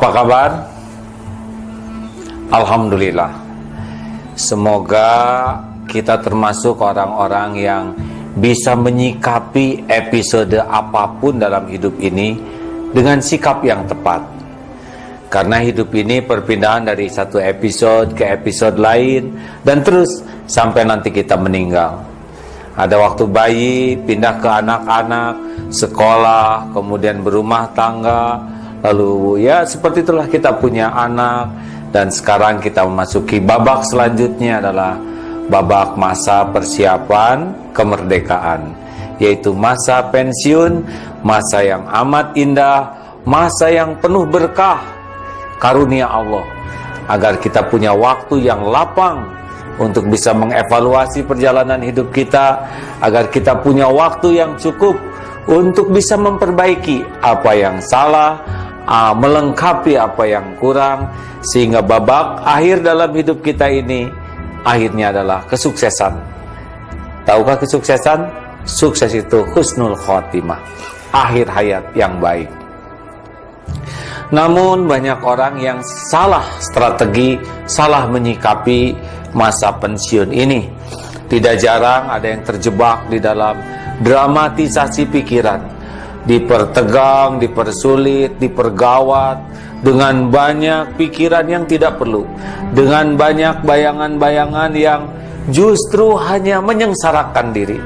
Apa kabar? Alhamdulillah. Semoga kita termasuk orang-orang yang bisa menyikapi episode apapun dalam hidup ini dengan sikap yang tepat. Karena hidup ini perpindahan dari satu episode ke episode lain dan terus sampai nanti kita meninggal. Ada waktu bayi, pindah ke anak-anak, sekolah, kemudian berumah tangga, lalu ya seperti itulah kita punya anak. Dan sekarang kita memasuki babak selanjutnya adalah babak masa persiapan kemerdekaan, yaitu masa pensiun, masa yang amat indah, masa yang penuh berkah, karunia Allah, agar kita punya waktu yang lapang untuk bisa mengevaluasi perjalanan hidup kita, agar kita punya waktu yang cukup untuk bisa memperbaiki apa yang salah, melengkapi apa yang kurang, sehingga babak akhir dalam hidup kita ini akhirnya adalah kesuksesan. Tahukah kesuksesan? Sukses itu husnul khotimah, akhir hayat yang baik. Namun banyak orang yang salah strategi, salah menyikapi masa pensiun ini. Tidak jarang ada yang terjebak di dalam dramatisasi pikiran, dipertegang, dipersulit, dipergawat dengan banyak pikiran yang tidak perlu, dengan banyak bayangan-bayangan yang justru hanya menyengsarakan diri.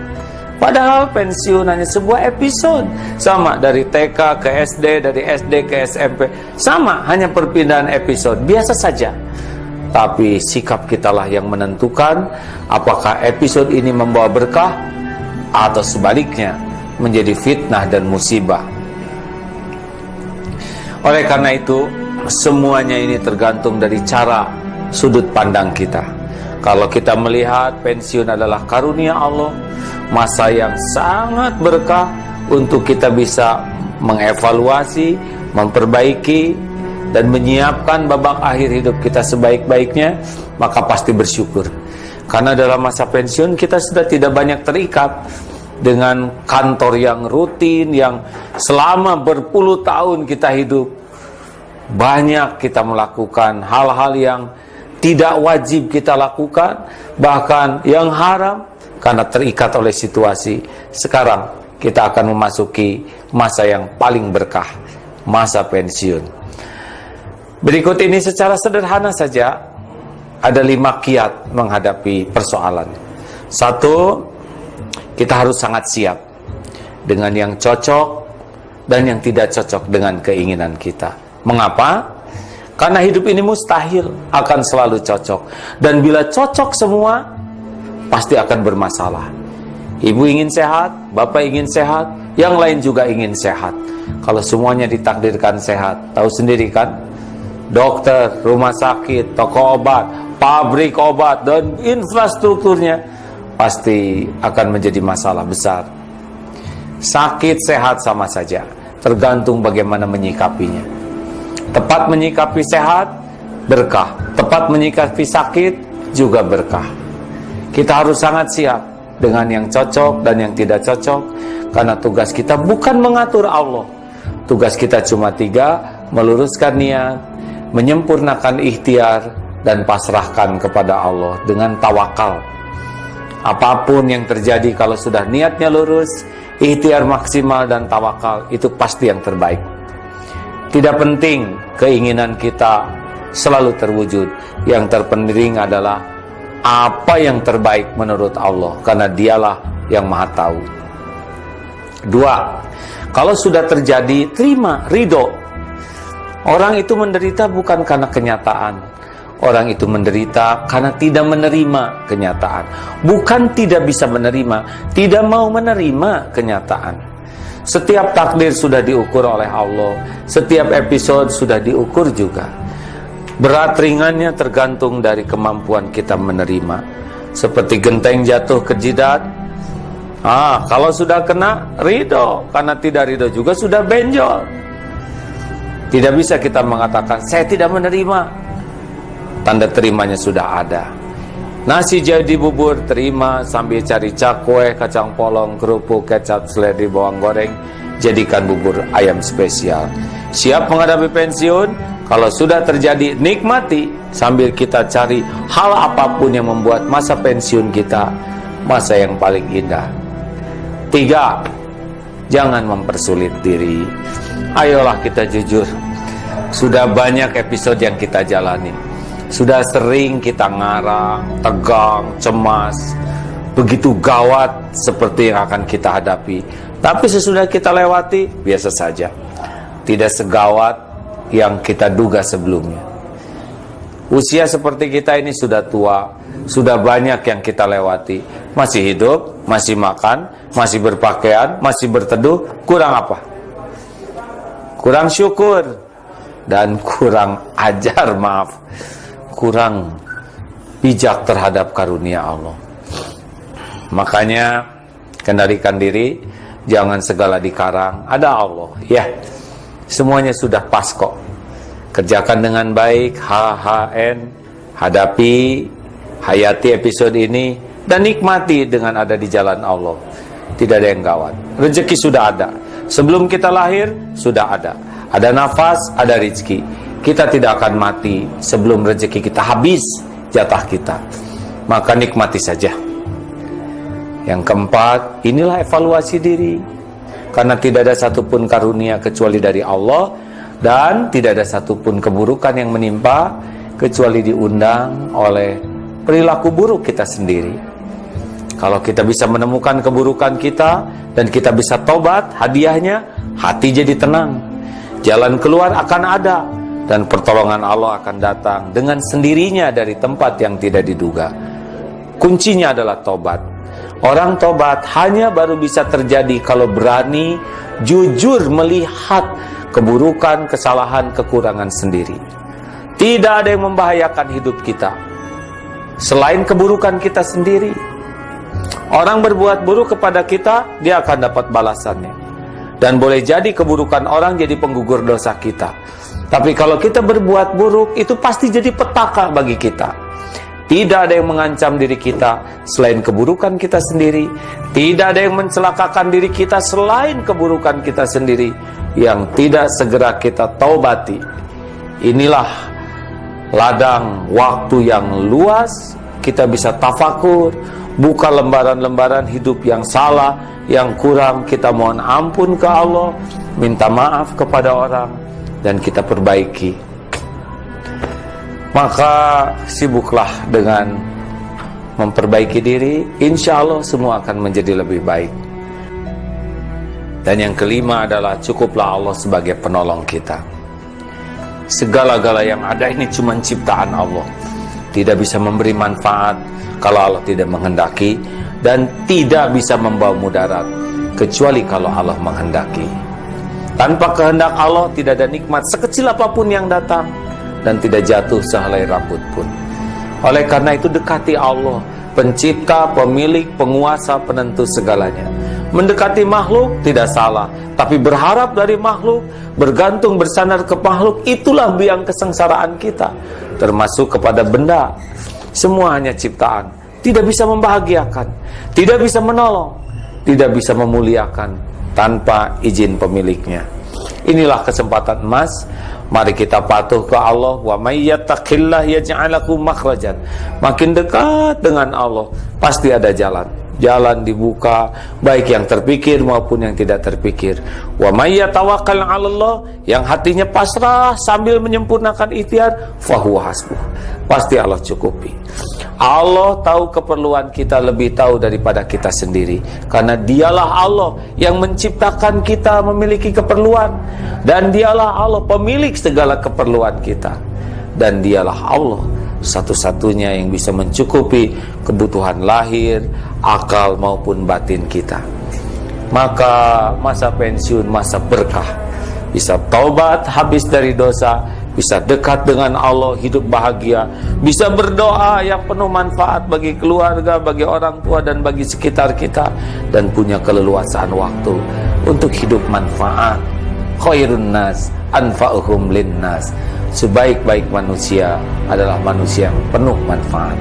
Padahal pensiun hanya sebuah episode, sama dari TK ke SD, dari SD ke SMP, sama hanya perpindahan episode, biasa saja. Tapi sikap kitalah yang menentukan apakah episode ini membawa berkah atau sebaliknya menjadi fitnah dan musibah. Oleh karena itu, semuanya ini tergantung dari cara sudut pandang kita. Kalau kita melihat pensiun adalah karunia Allah, masa yang sangat berkah untuk kita bisa mengevaluasi, memperbaiki, dan menyiapkan babak akhir hidup kita sebaik-baiknya, maka pasti bersyukur. Karena dalam masa pensiun kita sudah tidak banyak terikat dengan kantor yang rutin, yang selama berpuluh tahun kita hidup. Banyak kita melakukan hal-hal yang tidak wajib kita lakukan, bahkan yang haram, karena terikat oleh situasi. Sekarang kita akan memasuki masa yang paling berkah, masa pensiun. Berikut ini secara sederhana saja, ada 5 kiat menghadapi persoalan. 1, kita harus sangat siap dengan yang cocok dan yang tidak cocok dengan keinginan kita. Mengapa? Karena hidup ini mustahil akan selalu cocok. Dan bila cocok semua, pasti akan bermasalah. Ibu ingin sehat, bapak ingin sehat, yang lain juga ingin sehat. Kalau semuanya ditakdirkan sehat, tahu sendiri kan? Dokter, rumah sakit, toko obat, pabrik obat, dan infrastrukturnya pasti akan menjadi masalah besar. Sakit sehat sama saja, tergantung bagaimana menyikapinya. Tepat menyikapi sehat, berkah. Tepat menyikapi sakit, juga berkah. Kita harus sangat siap dengan yang cocok dan yang tidak cocok, karena tugas kita bukan mengatur Allah. Tugas kita cuma 3, meluruskan niat, menyempurnakan ikhtiar, dan pasrahkan kepada Allah dengan tawakal. Apapun yang terjadi, kalau sudah niatnya lurus, ikhtiar maksimal dan tawakal, itu pasti yang terbaik. Tidak penting keinginan kita selalu terwujud, yang terpenting adalah apa yang terbaik menurut Allah, karena dialah yang maha tahu. 2, kalau sudah terjadi, terima, ridho. Orang itu menderita bukan karena kenyataan, orang itu menderita karena tidak menerima kenyataan. Bukan tidak bisa menerima, tidak mau menerima kenyataan. Setiap takdir sudah diukur oleh Allah, setiap episode sudah diukur juga. Berat ringannya tergantung dari kemampuan kita menerima. Seperti genteng jatuh ke jidat, kalau sudah kena, ridho. Karena tidak ridho juga sudah benjol. Tidak bisa kita mengatakan saya tidak menerima, tanda terimanya sudah ada. Nasi jadi bubur, terima sambil cari cakwe, kacang polong, kerupuk, kecap, seledri, bawang goreng, jadikan bubur ayam spesial. Siap menghadapi pensiun? Kalau sudah terjadi, nikmati sambil kita cari hal apapun yang membuat masa pensiun kita masa yang paling indah. 3, jangan mempersulit diri. Ayolah kita jujur. Sudah banyak episode yang kita jalani. Sudah sering kita ngarang, tegang, cemas, begitu gawat seperti yang akan kita hadapi. Tapi sesudah kita lewati, biasa saja. Tidak segawat yang kita duga sebelumnya. Usia seperti kita ini sudah tua, sudah banyak yang kita lewati. Masih hidup, masih makan, masih berpakaian, masih berteduh. Kurang apa? Kurang syukur dan kurang ajar, maaf, kurang bijak terhadap karunia Allah. Makanya kendalikan diri, jangan segala dikarang. Ada Allah, ya. Semuanya sudah pas kok. Kerjakan dengan baik, HHN, hadapi, hayati episode ini, dan nikmati dengan ada di jalan Allah. Tidak ada yang gawat. Rezeki sudah ada. Sebelum kita lahir, sudah ada. Ada nafas, ada rezeki. Kita tidak akan mati sebelum rezeki kita habis, jatah kita. Maka nikmati saja. Yang keempat, inilah evaluasi diri. Karena tidak ada satupun karunia kecuali dari Allah, dan tidak ada satupun keburukan yang menimpa kecuali diundang oleh perilaku buruk kita sendiri. Kalau kita bisa menemukan keburukan kita dan kita bisa tobat, hadiahnya hati jadi tenang. Jalan keluar akan ada dan pertolongan Allah akan datang dengan sendirinya dari tempat yang tidak diduga. Kuncinya adalah tobat. Orang tobat hanya baru bisa terjadi kalau berani jujur melihat keburukan, kesalahan, kekurangan sendiri. Tidak ada yang membahayakan hidup kita selain keburukan kita sendiri. Orang berbuat buruk kepada kita, dia akan dapat balasannya. Dan boleh jadi keburukan orang jadi penggugur dosa kita. Tapi kalau kita berbuat buruk, itu pasti jadi petaka bagi kita. Tidak ada yang mengancam diri kita selain keburukan kita sendiri. Tidak ada yang mencelakakan diri kita selain keburukan kita sendiri yang tidak segera kita taubati. Inilah ladang waktu yang luas. Kita bisa tafakur, buka lembaran-lembaran hidup yang salah, yang kurang, kita mohon ampun ke Allah, minta maaf kepada orang, dan kita perbaiki. Maka sibuklah dengan memperbaiki diri, insya Allah semua akan menjadi lebih baik. Dan yang kelima adalah cukuplah Allah sebagai penolong kita. Segala-gala yang ada ini cuma ciptaan Allah. Tidak bisa memberi manfaat kalau Allah tidak menghendaki, dan tidak bisa membawa mudarat kecuali kalau Allah menghendaki. Tanpa kehendak Allah tidak ada nikmat sekecil apapun yang datang, dan tidak jatuh sehelai rambut pun. Oleh karena itu dekati Allah, pencipta, pemilik, penguasa, penentu segalanya. Mendekati makhluk tidak salah, tapi berharap dari makhluk, bergantung bersandar ke makhluk, itulah biang kesengsaraan kita. Termasuk kepada benda. Semua hanya ciptaan, tidak bisa membahagiakan, tidak bisa menolong, tidak bisa memuliakan tanpa izin pemiliknya. Inilah kesempatan emas. Mari kita patuh ke Allah. Wa may yattaqillah yaj'al lahu makhrajan. Makin dekat dengan Allah, pasti ada jalan. Jalan dibuka, baik yang terpikir maupun yang tidak terpikir. Wa may yatawakkal 'ala Allah, yang hatinya pasrah sambil menyempurnakan ikhtiar, fahuwa hasbuh. Pasti Allah cukupi. Allah tahu keperluan kita lebih tahu daripada kita sendiri, karena dialah Allah yang menciptakan kita memiliki keperluan, dan dialah Allah pemilik segala keperluan kita, dan dialah Allah satu-satunya yang bisa mencukupi kebutuhan lahir, akal maupun batin kita. Maka masa pensiun masa berkah, bisa taubat habis dari dosa, bisa dekat dengan Allah, hidup bahagia, bisa berdoa yang penuh manfaat bagi keluarga, bagi orang tua, dan bagi sekitar kita, dan punya keleluasaan waktu untuk hidup manfaat. Khairun nas anfa'uhum linnas. Sebaik-baik manusia adalah manusia yang penuh manfaat.